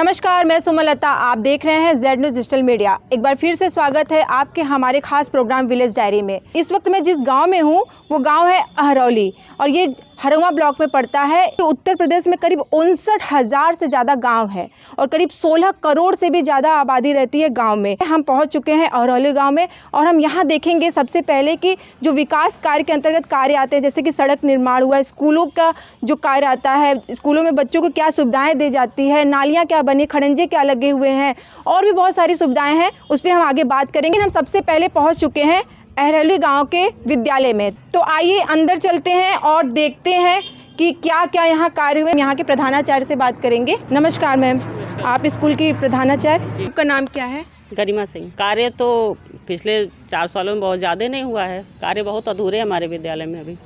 नमस्कार, मैं सुमलता। आप देख रहे हैं जेड न्यूज़ डिजिटल मीडिया। एक बार फिर से स्वागत है आपके हमारे खास प्रोग्राम विलेज डायरी में। इस वक्त मैं जिस गांव में हूं वो गांव है अहरौली और ये हरंगवा ब्लॉक में पड़ता है। तो उत्तर प्रदेश में करीब 59,000 से ज़्यादा गांव है और करीब 16 करोड़ से भी ज़्यादा आबादी रहती है गांव में। हम पहुंच चुके हैं अहरौली गांव में और हम यहां देखेंगे सबसे पहले कि जो विकास कार्य के अंतर्गत कार्य आते हैं, जैसे कि सड़क निर्माण हुआ, स्कूलों का जो कार्य आता है, स्कूलों में बच्चों को क्या सुविधाएँ दी जाती है, नालियाँ क्या बनी, खड़ंजे क्या लगे हुए हैं और भी बहुत सारी सुविधाएं हैं, उस पर हम आगे बात करेंगे। हम सबसे पहले पहुंच चुके हैं अहरौली गांव के विद्यालय में। तो आइए अंदर चलते हैं और देखते हैं कि क्या क्या यहाँ कार्य हुए। यहाँ के प्रधानाचार्य से बात करेंगे। नमस्कार मैम, आप स्कूल की प्रधानाचार्य, आपका नाम क्या है? गरिमा सिंह। कार्य तो पिछले 4 सालों में बहुत ज़्यादा नहीं हुआ है, कार्य बहुत अधूरे हैं हमारे विद्यालय में। अभी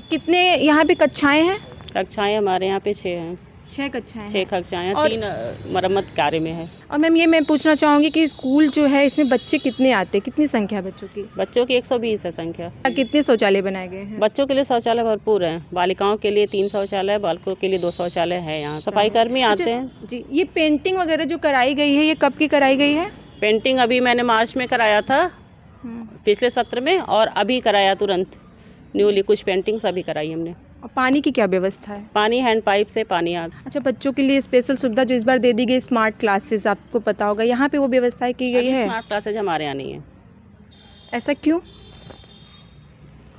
कितने यहाँ पे कक्षाएं हैं? कक्षाएँ हमारे यहाँ पे 6 हैं। 6 कक्षाएं हैं। 6 कक्षाएँ हैं, 3 मरम्मत कार्य में है। और मैम ये मैं पूछना चाहूँगी कि स्कूल जो है इसमें बच्चे कितने आते हैं, कितनी संख्या है बच्चों की? बच्चों की 120 है संख्या। कितने शौचालय बनाए गए हैं? बच्चों के लिए शौचालय भरपूर हैं। बालिकाओं के लिए 3 शौचालय, बालकों के लिए 2 शौचालय है। यहाँ सफाई कर्मी आते हैं जी। ये पेंटिंग वगैरह जो कराई गई है, ये कब की कराई गई है? पेंटिंग अभी मैंने मार्च में कराया था पिछले सत्र में, और अभी कराया तुरंत न्यूली कुछ पेंटिंग्स अभी कराई हमने। और पानी की क्या व्यवस्था है? पानी हैंड पाइप से पानी आ। अच्छा, बच्चों के लिए स्पेशल सुविधा जो इस बार दे दी गई, स्मार्ट क्लासेस, आपको पता होगा, यहाँ पे वो व्यवस्था की गई है? स्मार्ट क्लासेज हमारे यहाँ नहीं है। ऐसा क्यों?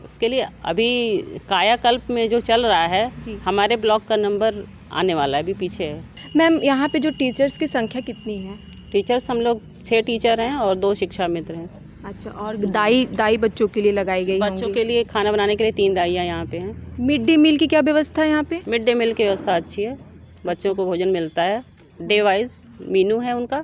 उसके लिए अभी कायाकल्प में जो चल रहा है जी। हमारे ब्लॉक का नंबर आने वाला है, अभी पीछे है। मैम यहाँ पे जो टीचर्स की संख्या कितनी है? टीचर्स हम लोग 6 टीचर हैं और 2 शिक्षा मित्र हैं। अच्छा, और दाई बच्चों के लिए लगाई गई बच्चों के लिए खाना बनाने के लिए 3 दाइयाँ यहाँ पे हैं। मिड डे मील की क्या व्यवस्था है यहाँ पे? मिड डे मील की व्यवस्था अच्छी है, बच्चों को भोजन मिलता है। डे वाइज मीनू है उनका,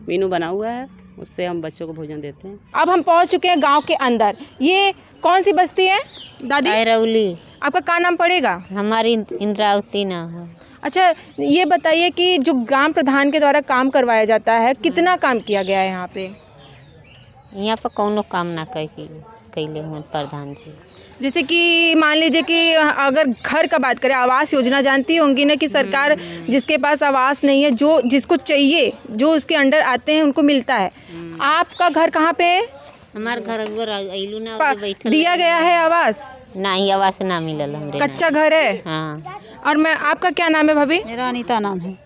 मीनू बना हुआ है, उससे हम बच्चों को भोजन देते हैं। अब हम पहुँच चुके हैं गाँव के अंदर। ये कौन सी बस्ती है दादी? अहरौली। आपका क्या नाम पड़ेगा? हमारी इंद्रावती नाम है। अच्छा, ये बताइए कि जो ग्राम प्रधान के द्वारा काम करवाया जाता है, कितना काम किया गया है यहाँ पे? यहाँ पर कौनो काम ना कैले हुए प्रधान जी। जैसे कि मान लीजिए कि अगर घर का बात करें, आवास योजना जानती होंगी ना कि सरकार जिसके पास आवास नहीं है, जो जिसको चाहिए, जो उसके अंडर आते हैं उनको मिलता है। आपका घर कहाँ पे है? हमारे घर अइलू ना बैठल दिया गया है आवास? नहीं, आवास ना मिलल हमरे। कच्चा घर है? हाँ। और मैं, आपका क्या नाम है भाभी? मेरा अनीता नाम है।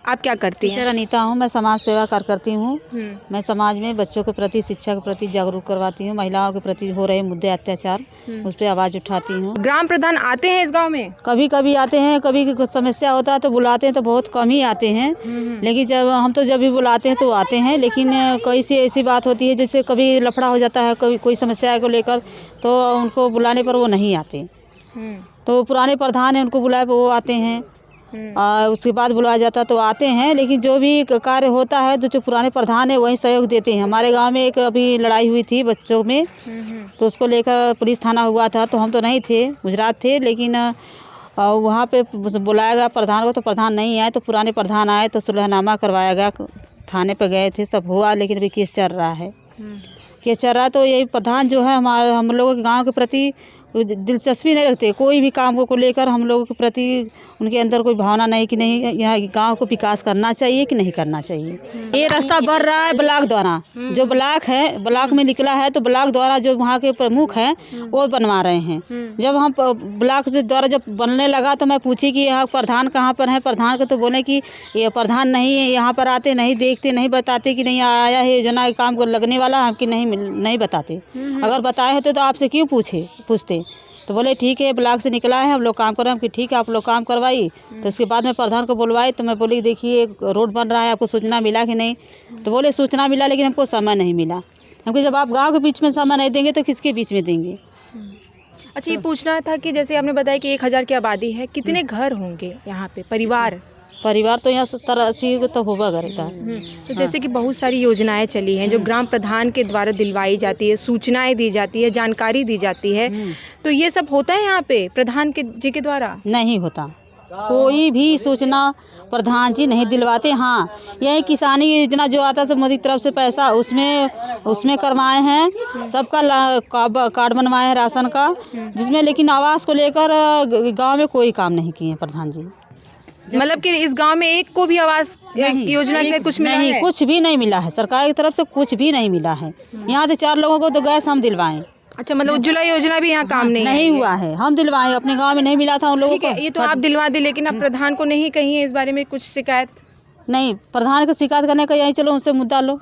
आप क्या करती हैं? टीचर अनीता हूँ। मैं समाज सेवा कार्य करती हूँ। मैं समाज में बच्चों के प्रति, शिक्षा के प्रति जागरूक करवाती हूँ। महिलाओं के प्रति हो रहे मुद्दे, अत्याचार, उस पर आवाज़ उठाती हूँ। ग्राम प्रधान आते हैं इस गांव में? कभी कभी आते हैं, कभी कुछ समस्या होता है तो बुलाते हैं, तो बहुत कम ही आते हैं। लेकिन जब भी बुलाते हैं तो आते हैं। लेकिन कई सी ऐसी बात होती है जैसे कभी लफड़ा हो जाता है, कभी कोई समस्या को लेकर, तो उनको बुलाने पर वो नहीं आते। तो पुराने प्रधान हैं, उनको बुलाए वो आते हैं। उसके बाद बुलाया जाता तो आते हैं। लेकिन जो भी कार्य होता है तो जो पुराने प्रधान है वही सहयोग देते हैं। हमारे गांव में एक अभी लड़ाई हुई थी बच्चों में, तो उसको लेकर पुलिस थाना हुआ था, तो हम तो नहीं थे, गुजरात थे। लेकिन वहाँ पे बुलाया गया प्रधान को, तो प्रधान नहीं आए, तो पुराने प्रधान आए, तो सुलहनामा करवाया गया, थाने पर गए थे, सब हुआ। लेकिन अभी केस चल रहा है। केस चल रहा है, तो यही प्रधान जो है हम लोगों के गाँव के प्रति दिलचस्पी नहीं रखते। कोई भी काम को लेकर हम लोगों के प्रति उनके अंदर कोई भावना नहीं कि नहीं यहाँ गांव को विकास करना चाहिए कि नहीं करना चाहिए। ये रास्ता बढ़ रहा है ब्लॉक द्वारा, जो ब्लॉक है, ब्लॉक में निकला है, तो ब्लॉक द्वारा जो वहाँ के प्रमुख हैं वो बनवा रहे हैं। जब हम ब्लॉक से द्वारा जब बनने लगा तो मैं पूछी कि यहाँ प्रधान कहाँ पर है। प्रधान को तो बोले कि ये प्रधान नहीं है, यहाँ पर आते नहीं, देखते नहीं, बताते कि नहीं आया है योजना के काम को लगने वाला है, कि नहीं बताते। अगर बताए होते तो आपसे क्यों पूछते। तो बोले ठीक है, ब्लॉक से निकला है, हम लोग काम कर रहे हैं। कि ठीक है, आप लोग काम करवाई। तो उसके बाद में प्रधान को बुलवाई, तो मैं बोली देखिए रोड बन रहा है, आपको सूचना मिला कि नहीं? तो बोले सूचना मिला, लेकिन हमको समय नहीं मिला। क्योंकि जब आप गांव के बीच में समय नहीं देंगे तो किसके बीच में देंगे? अच्छा, ये पूछना था कि जैसे आपने बताया कि 1000 की आबादी है, कितने घर होंगे यहाँ पे, परिवार तो यहाँ 70-80 तो होगा घर का। तो जैसे कि बहुत सारी योजनाएं चली हैं जो ग्राम प्रधान के द्वारा दिलवाई जाती है, सूचनाएं दी जाती है, जानकारी दी जाती है, तो ये सब होता है यहाँ पे प्रधान जी के द्वारा? नहीं होता, कोई भी सूचना प्रधान जी नहीं दिलवाते। हाँ, यही किसानी योजना जो आता है सब मोदी तरफ से पैसा, उसमें करवाए हैं, सबका कार्ड बनवाए हैं राशन का, जिसमें लेकिन आवास को लेकर गांव में कोई काम नहीं किए हैं प्रधान जी। मतलब कि इस गांव में एक को भी आवास योजना के कुछ मिला नहीं, है? कुछ भी नहीं मिला है, सरकार की तरफ से कुछ भी नहीं मिला है। यहाँ से 4 लोगों को तो गैस हम दिलवाएं, अच्छा, मतलब उज्ज्वला योजना भी यहाँ काम नहीं नहीं हुआ है। हम दिलवाएं, अपने गांव में नहीं मिला था उन लोगों ठीक है, को। ये तो आप दिलवा दे, लेकिन अब प्रधान को नहीं कही है इस बारे में कुछ शिकायत? नहीं, प्रधान को शिकायत करने का यही, चलो उनसे मुद्दा लो,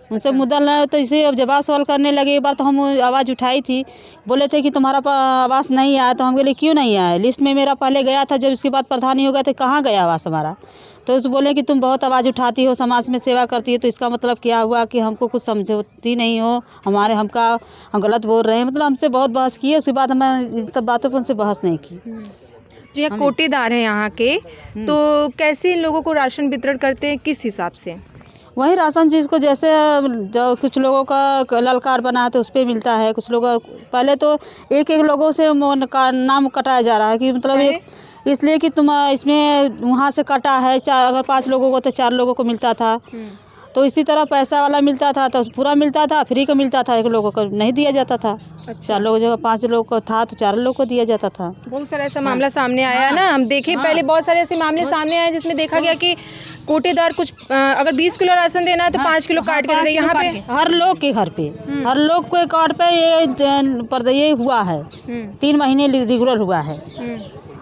उनसे मुद्दा लो। तो इसे अब जवाब सवाल करने लगे। एक बार तो हम आवाज़ उठाई थी, बोले थे कि तुम्हारा आवास नहीं आया। तो हम बोले क्यों नहीं आया? लिस्ट में मेरा पहले गया था, जब इसके बाद प्रधान ही हो गया तो कहाँ गया आवास हमारा? तो उस बोले कि तुम बहुत आवाज़ उठाती हो, समाज में सेवा करती हो, तो इसका मतलब क्या हुआ कि हमको कुछ समझती नहीं हो, हम गलत बोल रहे हैं। मतलब हमसे बहुत बहस की है। उसके बाद हमें इन सब बातों पर उनसे बहस नहीं की। जो यहाँ कोटेदार हैं यहाँ के, तो कैसे इन लोगों को राशन वितरण करते हैं, किस हिसाब से? वही राशन चीज़ को, जैसे जो कुछ लोगों का लाल कार्ड बना है तो उस पर मिलता है। कुछ लोग पहले तो एक लोगों से नाम कटाया जा रहा है कि मतलब इसलिए कि तुम इसमें वहाँ से कटा है, अगर 5 लोगों को तो 4 लोगों को मिलता था। तो इसी तरह पैसा वाला मिलता था तो पूरा मिलता था, फ्री का मिलता था, 1 लोगों को नहीं दिया जाता था। 4 लोगों जगह 5 लोगों को था तो 4 लोगों को दिया जाता था। बहुत सारा ऐसा मामला सामने आया ना, हम देखे पहले बहुत सारे ऐसे मामले सामने आए जिसमें देखा गया कि कोटेदार कुछ अगर 20 किलो राशन देना है तो 5 किलो काट के दे। यहाँ पे हर लोग के घर पे, हर लोग के कार्ड पे ये हुआ है। 3 महीने रेगुलर हुआ है।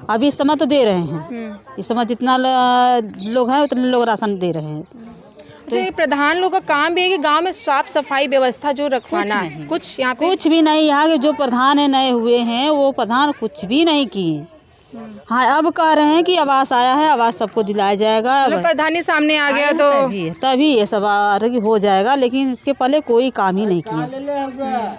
अभी इस समय तो दे रहे हैं, इस समय जितना लोग हैं उतने लोग राशन दे रहे हैं। तो ये प्रधान लोग का काम भी है कि गांव में साफ सफाई व्यवस्था जो रखवाना, कुछ यहाँ पे कुछ भी नहीं। यहाँ के जो प्रधान है नए हुए हैं, वो प्रधान कुछ भी नहीं किए। हाँ, अब कह रहे हैं कि आवास आया है, आवास सबको दिलाया जाएगा। मतलब प्रधानी सामने आ गया तो तभी ये सब हो जाएगा, लेकिन इसके पहले कोई काम ही नहीं किया।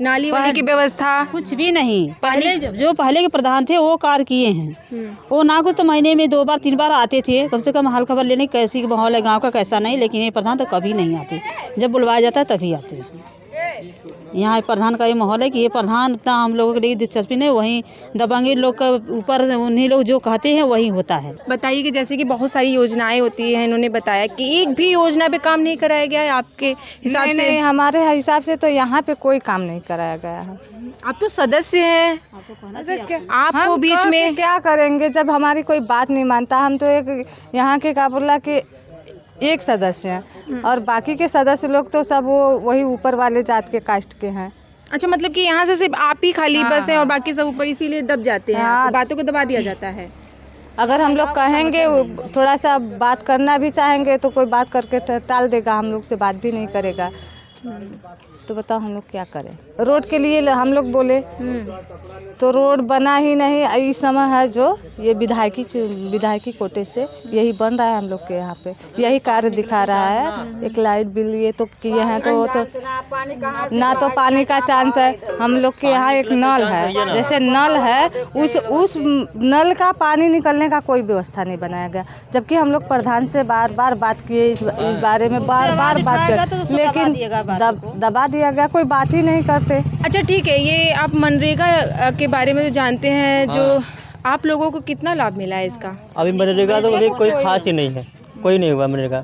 नाली वाली की व्यवस्था कुछ भी नहीं। पहले जो पहले के प्रधान थे वो कार्य किए हैं। वो ना कुछ तो महीने में 2 बार 3 बार आते थे, कम से कम हाल खबर लेने कैसी माहौल है गांव का, कैसा नहीं। लेकिन ये प्रधान तो कभी नहीं आते, जब बुलवाया जाता है तभी आते हैं। यहाँ प्रधान का ये माहौल है कि ये प्रधान इतना हम लोगों के लिए दिलचस्पी नहीं, वहीं दबंगे लोग का ऊपर उन्हीं लोग जो कहते हैं वही होता है। बताइए कि जैसे कि बहुत सारी योजनाएं होती हैं, इन्होंने बताया कि एक भी योजना पे काम नहीं कराया गया है आपके हिसाब से? नहीं, हमारे हिसाब से तो यहाँ पे कोई काम नहीं कराया गया है। आप तो सदस्य हैं, आपको बीच में क्या करेंगे जब हमारी कोई बात नहीं मानता? हम तो एक यहाँ के क्या बोला कि एक सदस्य हैं और बाकी के सदस्य लोग तो सब वही ऊपर वाले जात के कास्ट के हैं। अच्छा, मतलब कि यहाँ से सिर्फ आप ही खाली बस हैं और बाकी सब ऊपर, इसीलिए दब जाते हैं। आपको बातों को दबा दिया जाता है। अगर हम लोग कहेंगे, थोड़ा सा बात करना भी चाहेंगे तो कोई बात करके टाल देगा, हम लोग से बात भी नहीं करेगा। तो बताओ हम लोग क्या करें? रोड के लिए हम लोग बोले तो रोड बना ही नहीं। इस समय है जो ये विधायकी कोटे से यही बन रहा है हम लोग के यहाँ पे, यही कार्य दिखा रहा है। एक लाइट बिल ये तो किए हैं तो ना तो पानी का चांस है। हम लोग के यहाँ एक नल है, जैसे नल है उस नल का पानी निकलने का कोई व्यवस्था नहीं बनाया गया, जबकि हम लोग प्रधान से बार बार बात किए इस बारे में, बार बार बात किए, लेकिन दबा दिया गया, कोई बात ही नहीं करते। अच्छा ठीक है, ये आप मनरेगा के बारे में जो जानते हैं, जो आप लोगों को कितना लाभ मिला है इसका? अभी मनरेगा तो अभी कोई खास ही नहीं है, कोई नहीं हुआ मनरेगा।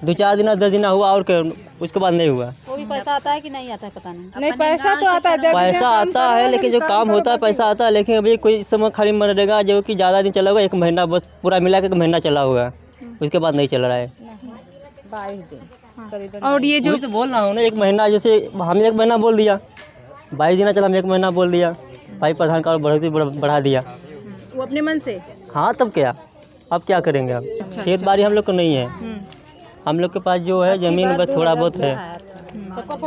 2-4 दिन 10 दिन हुआ और उसके बाद नहीं हुआ। वो भी पैसा आता है कि नहीं आता है पता नहीं। नहीं, पैसा तो आता है, पैसा आता है लेकिन जो काम होता है पैसा आता है, लेकिन अभी कोई इस समय खाली मनरेगा जो कि ज़्यादा दिन चला हुआ, 1 महीना बस पूरा मिला के 1 महीना चला हुआ है, उसके बाद नहीं चल रहा है। 22 दिन करीबन। और ये जो तो बोल रहा हूँ ना, 1 महीना, जैसे हम 1 महीना बोल दिया, 22 दिन चला, हम 1 महीना बोल दिया, भाई प्रधान का बढ़ा दिया वो अपने मन से। हाँ, तब क्या, अब क्या करेंगे? अब खेत बाड़ी हम लोग को नहीं है, हम लोग के पास जो है ज़मीन बस थोड़ा बहुत है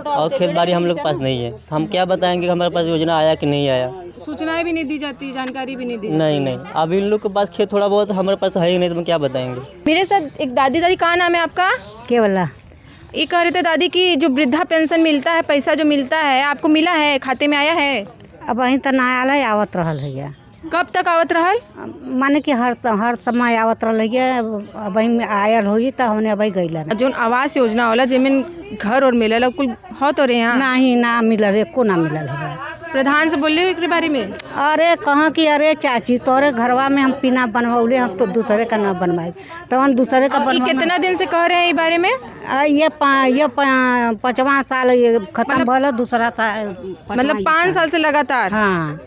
और खेत बाड़ी हम लोग के पास नहीं है। हम क्या बताएंगे कि हमारे पास योजना आया कि नहीं आया? सूचनाएं भी नहीं दी जाती, जानकारी भी नहीं दी नहीं, अब इन लोग के पास खेत थोड़ा बहुत, हमारे पास तो है ही नहीं, तो हम क्या बताएंगे? मेरे साथ एक दादी कहाँ नाम है आपका? केवला। ये कह रहे थे दादी कि जो वृद्धा पेंशन मिलता है, पैसा जो मिलता है, आपको मिला है, खाते में आया है? अब वहीं तो ना आयल है, आवत रहल है। कब तक आवत रहल? माने कि हर समय आवत रहल है। अब में आयल होगी तो हमने अब गई जो आवास योजना होला जिनमें घर और मिलल कुल हो तो रहे यहाँ नहीं, ना मिलल, एको ना मिलल है। प्रधान से बोले एक बारे में? अरे कहाँ की, अरे चाची तोरे घरवा में हम पीना बनवले, हम तो दूसरे का ना बनवाए, तो हम दूसरे का ये कितना दिन से कह रहे हैं इस बारे में? ये 5वां साल ये खत्म भला, दूसरा साल मतलब 5 साल से लगातार? हाँ।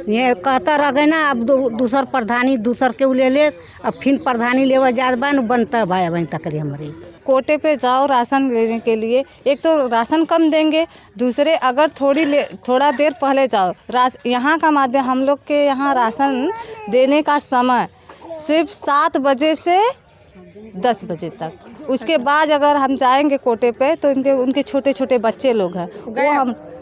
ये कहता रह गए ना, अब दूसर प्रधानी दूसर के ले ले, अब फिर प्रधानी लेवा जात बा न बनता भाई बहन तकरी हमारी। कोटे पे जाओ राशन लेने के लिए, एक तो राशन कम देंगे, दूसरे अगर थोड़ा देर पहले जाओ, यहाँ का माध्यम हम लोग के यहाँ राशन देने का समय सिर्फ 7 बजे से 10 बजे तक। उसके बाद अगर हम जाएंगे कोटे पे तो उनके छोटे छोटे बच्चे लोग हैं,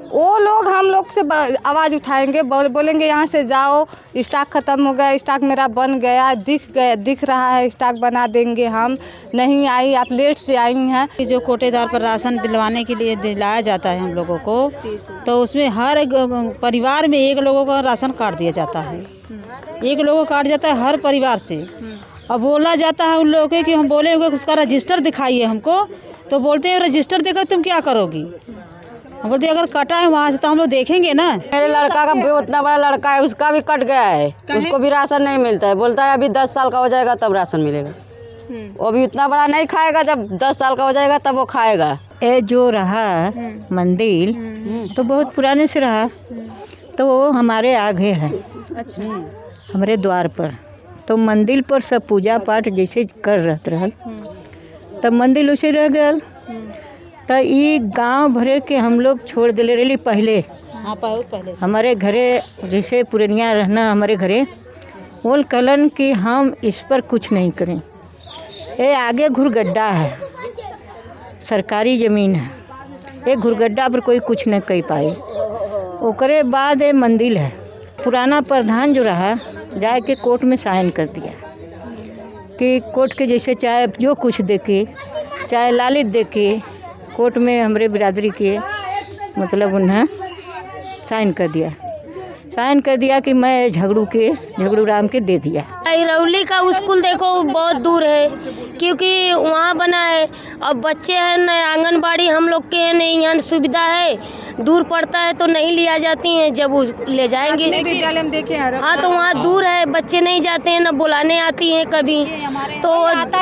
वो लोग हम लोग से आवाज़ उठाएंगे, बोलेंगे यहाँ से जाओ, स्टॉक ख़त्म हो गया, स्टॉक मेरा बन गया, दिख रहा है, स्टॉक बना देंगे, हम नहीं आई, आप लेट से आई हैं। जो कोटेदार पर राशन दिलवाने के लिए दिलाया जाता है हम लोगों को, तो उसमें हर परिवार में एक लोगों का राशन काट दिया जाता है, एक लोगों को काट जाता है हर परिवार से। अब बोला जाता है उन लोगों के कि हम बोले हुए उसका रजिस्टर दिखाइए हमको, तो बोलते हैं रजिस्टर देकर तुम क्या करोगी। हम बोलते अगर कटा है वहाँ से तो हम लोग देखेंगे ना। मेरे लड़का का भी उतना बड़ा लड़का है, उसका भी कट गया है, उसको भी राशन नहीं मिलता है। बोलता है अभी 10 साल का हो जाएगा तब राशन मिलेगा। वो भी उतना बड़ा नहीं खाएगा, जब 10 साल का हो जाएगा तब वो खाएगा। ये जो रहा मंदिर तो बहुत पुराने से रहा, तो वो हमारे आगे है। अच्छा। हमारे द्वार पर तो मंदिर पर सब पूजा पाठ जैसे कर रहते रहल, तब मंदिर उसे रह गया। तो ये गांव भरे के हम लोग छोड़ दिले रही पहले। हाँ पहले हमारे घरे जैसे पुरनिया रहना हमारे घरे, बोल कलन कि हम इस पर कुछ नहीं करें। ये आगे घुरगड्ढा है, सरकारी ज़मीन है, ये घुरगड्ढा पर कोई कुछ नहीं कर पाई। ओकरे बाद ये मंदिर है। पुराना प्रधान जो रहा जाए के कोर्ट में साइन कर दिया कि कोर्ट के जैसे चाहे जो कुछ देके, चाहे लालित देके, कोर्ट में हमारे बिरादरी के मतलब उन्हें साइन कर दिया कि मैं झगड़ू राम के दे दिया। रौली का स्कूल देखो बहुत दूर है, क्योंकि वहाँ बना है। अब बच्चे हैं न, आंगनबाड़ी हम लोग के हैं नहीं, यहाँ सुविधा है, दूर पड़ता है तो नहीं लिया जाती हैं। जब ले जाएंगे विद्यालय में देखे, हाँ तो वहाँ दूर है, बच्चे नहीं जाते हैं, न बुलाने आती हैं कभी। तो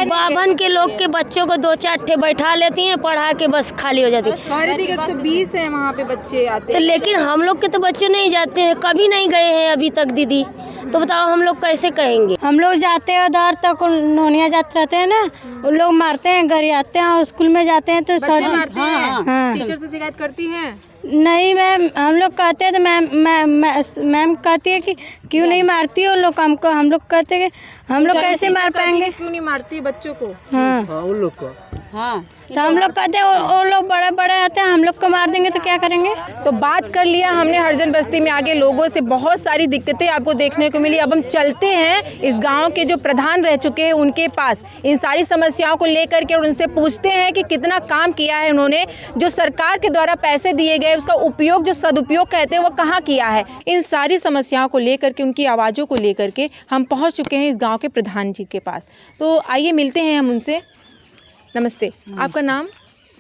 बाभन के लोग के बच्चों को 2-4 ठे बैठा लेती हैं, पढ़ा के बस खाली हो जाती है। 120 है वहाँ पे बच्चे आते तो लेकिन हम लोग के तो बच्चे नहीं जाते हैं, कभी नहीं गए हैं अभी तक दीदी। तो बताओ हम लोग कैसे कहेंगे। हम लोग जाते हैं उधर तक, नोनिया जाते रहते हैं ना, उन लोग मारते हैं, घर आते हैं, स्कूल में जाते हैं तो सर हाँ। टीचर से शिकायत करती हैं? नहीं मैम, हम लोग कहते हैं तो मैम कहती है कि क्यों नहीं मारती हो लोग हमको। हम लोग कहते हैं हम लोग कैसे मार पाएंगे, क्यों नहीं मारती बच्चों को। हाँ उन लोग को हाँ तो हम लोग कहते हैं वो लोग बड़े बड़े आते हैं, हम लोग को मार देंगे तो क्या करेंगे। तो बात कर लिया हमने हरजन बस्ती में आगे लोगों से, बहुत सारी दिक्कतें आपको देखने को मिली। अब हम चलते हैं इस गांव के जो प्रधान रह चुके हैं उनके पास, इन सारी समस्याओं को लेकर के, और उनसे पूछते हैं कि कितना काम किया है उन्होंने, जो सरकार के द्वारा पैसे दिए गए उसका उपयोग, जो सदुपयोग कहते हैं, वो कहाँ किया है। इन सारी समस्याओं को लेकर के, उनकी आवाज़ों को लेकर के हम पहुँच चुके हैं इस गाँव के प्रधान जी के पास। तो आइए मिलते हैं हम उनसे। नमस्ते, आपका नाम?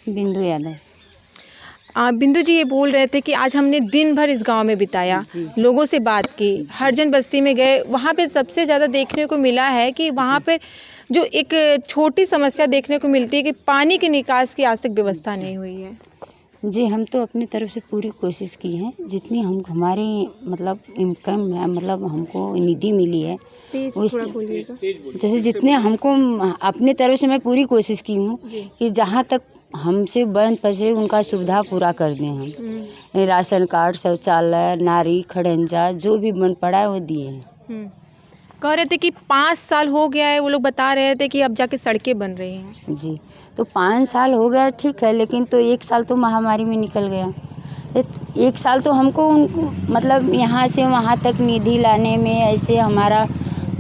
बिंदु यादव। बिंदु जी, ये बोल रहे थे कि आज हमने दिन भर इस गांव में बिताया, लोगों से बात की, हरजन बस्ती में गए, वहाँ पे सबसे ज़्यादा देखने को मिला है कि वहाँ पे जो एक छोटी समस्या देखने को मिलती है कि पानी के निकास की आज तक व्यवस्था नहीं हुई है। जी, हम तो अपनी तरफ से पूरी कोशिश की है, जितनी हमारे मतलब इनकम है, मतलब हमको निधि मिली है, जैसे जितने हमको अपनी तरफ से मैं पूरी कोशिश की हूँ कि जहाँ तक हमसे बन पैसे उनका सुविधा पूरा कर दें। हम राशन कार्ड, शौचालय, नारी, खड़ंजा जो भी बन पड़ा है वो दिए हैं। कह रहे थे कि 5 साल हो गया है, वो लोग बता रहे थे कि अब जाके सड़कें बन रही हैं। जी, तो 5 साल हो गया ठीक है, लेकिन तो 1 साल तो महामारी में निकल गया। 1 साल तो हमको उनको मतलब यहाँ से वहाँ तक निधि लाने में, ऐसे हमारा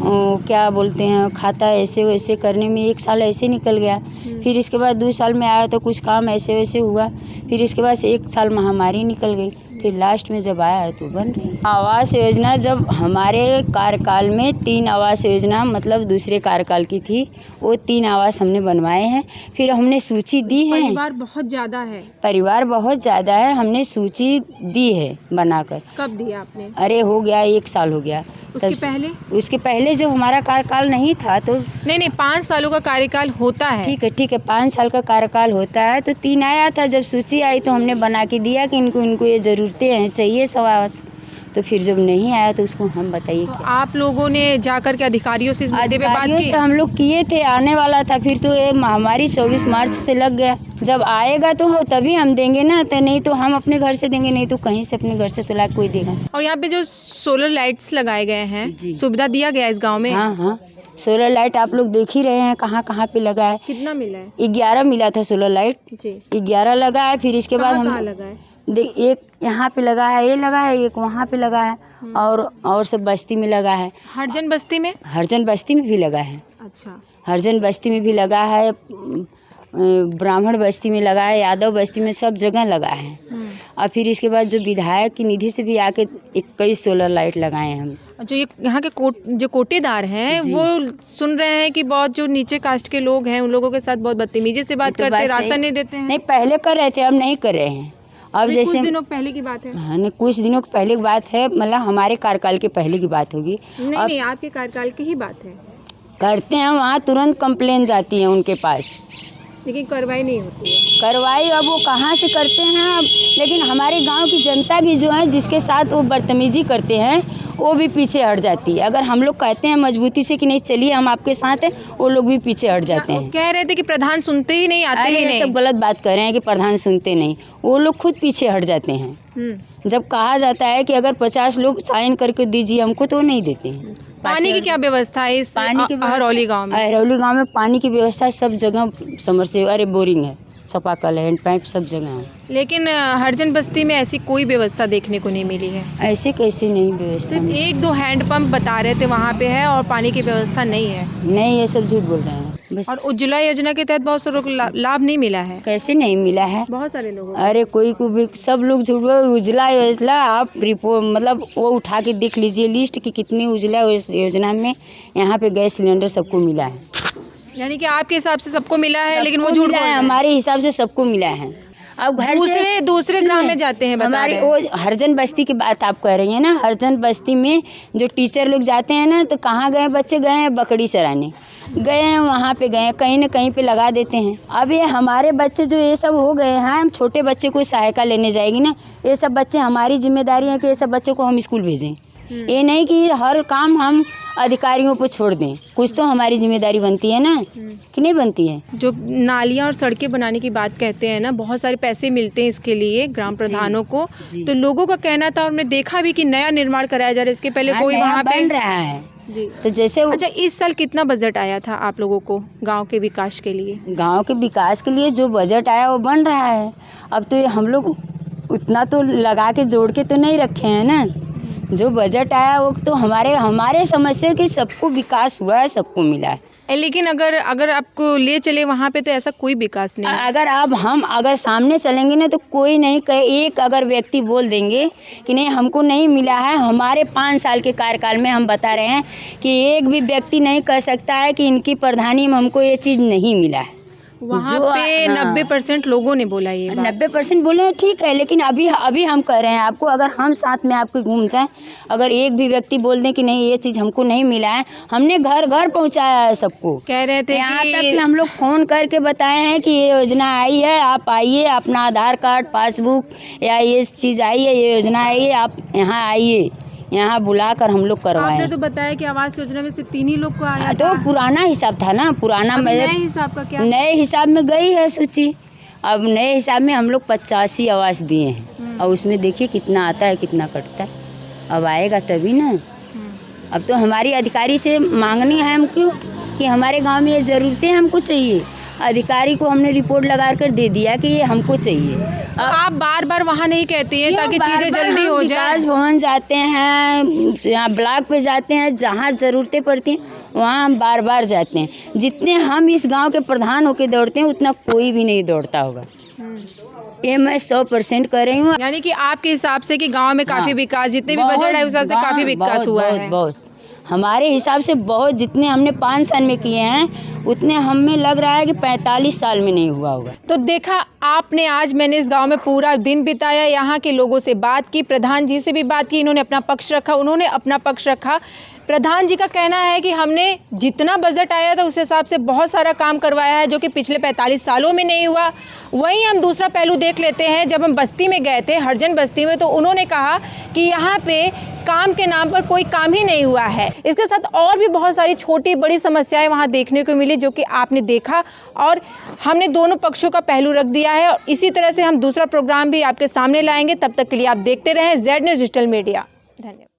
क्या बोलते हैं खाता ऐसे वैसे करने में 1 साल ऐसे निकल गया। फिर इसके बाद 2 साल में आया तो कुछ काम ऐसे वैसे हुआ, फिर इसके बाद से 1 साल महामारी निकल गई, फिर लास्ट में जब आया तो बन गई आवास योजना। जब हमारे कार्यकाल में 3 आवास योजना मतलब दूसरे कार्यकाल की थी, वो 3 आवास हमने बनवाए हैं। फिर हमने सूची दी है, परिवार बहुत ज़्यादा है, हमने सूची दी है बनाकर। कब दिया आपने? अरे हो गया 1 साल हो गया। उसके पहले जब हमारा कार्यकाल नहीं था तो नहीं 5 सालों का कार्यकाल होता है। ठीक है 5 साल का कार्यकाल होता है, तो 3 आया था। जब सूची आई तो हमने बना के दिया कि इनको ये ज़रूरतें हैं, चाहिए आवास, तो फिर जब नहीं आया तो उसको हम बताइए क्या। आप लोगों ने जाकर के अधिकारियों से इस मुद्दे पे बात अधिकारियों की? से हम लोग किए थे, आने वाला था, फिर तो ये महामारी 24 मार्च से लग गया। जब आएगा तो तभी हम देंगे ना, तो नहीं तो हम अपने घर से देंगे, नहीं तो कहीं से अपने घर से तो ला कोई देगा। और यहाँ पे जो सोलर लाइट्स लगाए गए हैं, जी। सुविधा दिया गया है इस गांव में? हाँ हाँ, सोलर लाइट आप लोग देख ही रहे हैं कहाँ कहाँ पे लगा है। कितना मिला है? 11 मिला था सोलर लाइट जी। 11 लगा है। फिर इसके बाद कहाँ हम लगा है? एक यहाँ पे लगा है, ये लगा है, एक वहाँ पे लगा है, और सब बस्ती में लगा है। हरजन बस्ती में? हरजन बस्ती में भी लगा है। अच्छा। हरजन बस्ती में भी लगा है, ब्राह्मण बस्ती में लगा है, यादव बस्ती में, सब जगह लगा है। और फिर इसके बाद जो विधायक की निधि से भी आके 21 सोलर लाइट लगाए हैं हम। जो ये यहाँ के जो कोटेदार हैं वो सुन रहे हैं कि बहुत जो नीचे कास्ट के लोग हैं उन लोगों के साथ बहुत बदतमीजी से बात करते हैं, राशन नहीं देते हैं। नहीं, पहले कर रहे थे, अब नहीं कर रहे हैं। अब जैसे कुछ दिनों पहले की बात है। हाँ, नहीं, कुछ दिनों पहले की बात है, मतलब हमारे कार्यकाल के पहले की बात होगी। नहीं, आपके कार्यकाल की ही बात है। करते हैं, वहाँ तुरंत कंप्लेन जाती है उनके पास, लेकिन कार्रवाई नहीं होती है। कार्रवाई अब वो कहाँ से करते हैं अब, लेकिन हमारे गांव की जनता भी जो है जिसके साथ वो बदतमीजी करते हैं वो भी पीछे हट जाती है। अगर हम लोग कहते हैं मजबूती से कि नहीं चलिए हम आपके साथ हैं, वो लोग भी पीछे हट जाते हैं। कह रहे थे कि प्रधान सुनते ही नहीं, आते ही नहीं। सब गलत बात कर रहे हैं कि प्रधान सुनते नहीं, वो लोग खुद पीछे हट जाते हैं। जब कहा जाता है कि अगर 50 लोग साइन करके दीजिए हमको, तो नहीं देते हैं। पानी की क्या व्यवस्था है इस अहरौली गाँव में? अहरौली गाँव में पानी की व्यवस्था सब जगह समरसेबल, अरे बोरिंग है, चापाकल है, हैंडपैप सब जगह है। लेकिन हरजन बस्ती में ऐसी कोई व्यवस्था देखने को नहीं मिली है। ऐसे कैसे नहीं व्यवस्था? सिर्फ 1-2 हैंडपंप बता रहे थे वहाँ पे है, और पानी की व्यवस्था नहीं है। नहीं, ये सब झूठ बोल रहे हैं बस। और उज्ज्वला योजना के तहत बहुत से लोग लाभ नहीं मिला है। कैसे नहीं मिला है? बहुत सारे लोगों। अरे कोई को भी, सब लोग झूठ बोल। उज्ज्वला योजना आप रिपोर्ट मतलब वो उठा के देख लीजिए लिस्ट कि कितनी उज्ज्वला योजना में यहाँ पे गैस सिलेंडर सबको मिला है। यानी कि आपके हिसाब से सबको मिला है, लेकिन वो झूठ बोल रहे हैं। हमारे हिसाब से सबको मिला है। अब घर दूसरे ग्राम में जाते हैं, बता रहे हैं। वो हरजन बस्ती की बात आप कह रही हैं ना, हरजन बस्ती में जो टीचर लोग जाते हैं ना, तो कहाँ गए बच्चे? गए हैं बकरी चराने, गए हैं वहाँ पे, गए कहीं न कहीं पे लगा देते हैं। अब ये हमारे बच्चे जो ये सब हो गए हैं, हम छोटे बच्चे को सहायता लेने जाएगी ना, ये सब बच्चे, हमारी जिम्मेदारी है कि ये सब बच्चों को हम स्कूल भेजें। ये नहीं कि हर काम हम अधिकारियों पर छोड़ दें, कुछ तो हमारी जिम्मेदारी बनती है ना, कि नहीं बनती है? जो नालियाँ और सड़कें बनाने की बात कहते हैं ना, बहुत सारे पैसे मिलते हैं इसके लिए ग्राम प्रधानों को। तो लोगों का कहना था, और हमने देखा भी कि नया निर्माण कराया जा रहा है, इसके पहले कोई वहाँ पे बन रहा है जी। तो जैसे अच्छा, इस साल कितना बजट आया था आप लोगों को गांव के विकास के लिए? गांव के विकास के लिए जो बजट आया वो बन रहा है। अब तो हम लोग उतना तो लगा के जोड़ के तो नहीं रखे हैं ना, जो बजट आया वो तो हमारे समझ से कि सबको विकास हुआ है, सबको मिला है। लेकिन अगर आपको ले चले वहाँ पे तो ऐसा कोई विकास नहीं है। अगर हम अगर सामने चलेंगे ना तो कोई नहीं कहे, एक अगर व्यक्ति बोल देंगे कि नहीं हमको नहीं मिला है, हमारे 5 साल के कार्यकाल में हम बता रहे हैं कि एक भी व्यक्ति नहीं कह सकता है कि इनकी प्रधानी में हमको ये चीज़ नहीं मिला है। वहाँ पे 90% लोगों ने बोला ये बात। 90% बोले ठीक है, लेकिन अभी हम कह रहे हैं आपको, अगर हम साथ में आपके घूम जाएं, अगर एक भी व्यक्ति बोल दें कि नहीं ये चीज़ हमको नहीं मिला है, हमने घर घर पहुंचाया है सबको। कह रहे थे यहाँ तक कि हम लोग फ़ोन करके बताए हैं कि ये योजना आई है, आप आइए, अपना आधार कार्ड, पासबुक या ये चीज़ आई है, ये योजना आई है, आप यहाँ आइए, यहाँ बुलाकर हम लोग करवाएं। आपने तो बताया कि आवास योजना में सिर्फ 3 ही लोग को आया तो पुराना हिसाब था ना, पुराना नए हिसाब का क्या? नए हिसाब में गई है सूची। अब नए हिसाब में हम लोग 85 आवास दिए हैं, और उसमें देखिए कितना आता है कितना कटता है। अब आएगा तभी ना। अब तो हमारी अधिकारी से मांगनी है हमको कि हमारे गांव में ये ज़रूरतें हमको चाहिए। अधिकारी को हमने रिपोर्ट लगा कर दे दिया कि ये हमको चाहिए। तो आप बार बार वहाँ नहीं कहती हैं ताकि चीज़ें जल्दी हो जाए? विकास भवन जाते हैं, यहाँ ब्लॉक पे जाते हैं, जहाँ ज़रूरतें पड़ती हैं वहाँ हम बार बार जाते हैं। जितने हम इस गांव के प्रधान होके दौड़ते हैं उतना कोई भी नहीं दौड़ता होगा, ये मैं 100% कर रही हूँ। यानी कि आपके हिसाब से कि गांव में काफ़ी विकास, जितने भी बजट है उस हिसाब से काफ़ी विकास हुआ है? बहुत हमारे हिसाब से बहुत, जितने हमने 5 साल में किए हैं उतने हमें लग रहा है कि 45 साल में नहीं हुआ होगा। तो देखा आपने, आज मैंने इस गांव में पूरा दिन बिताया, यहाँ के लोगों से बात की, प्रधान जी से भी बात की, इन्होंने अपना पक्ष रखा, उन्होंने अपना पक्ष रखा। प्रधान जी का कहना है कि हमने जितना बजट आया था उस हिसाब से बहुत सारा काम करवाया है जो कि पिछले 45 सालों में नहीं हुआ। वहीं हम दूसरा पहलू देख लेते हैं, जब हम बस्ती में गए थे, हरजन बस्ती में, तो उन्होंने कहा कि यहाँ पे काम के नाम पर कोई काम ही नहीं हुआ है। इसके साथ और भी बहुत सारी छोटी बड़ी समस्याएं वहाँ देखने को मिली जो कि आपने देखा, और हमने दोनों पक्षों का पहलू रख दिया है और इसी तरह से हम दूसरा प्रोग्राम भी आपके सामने लाएंगे। तब तक के लिए आप देखते रहें Z News डिजिटल मीडिया। धन्यवाद।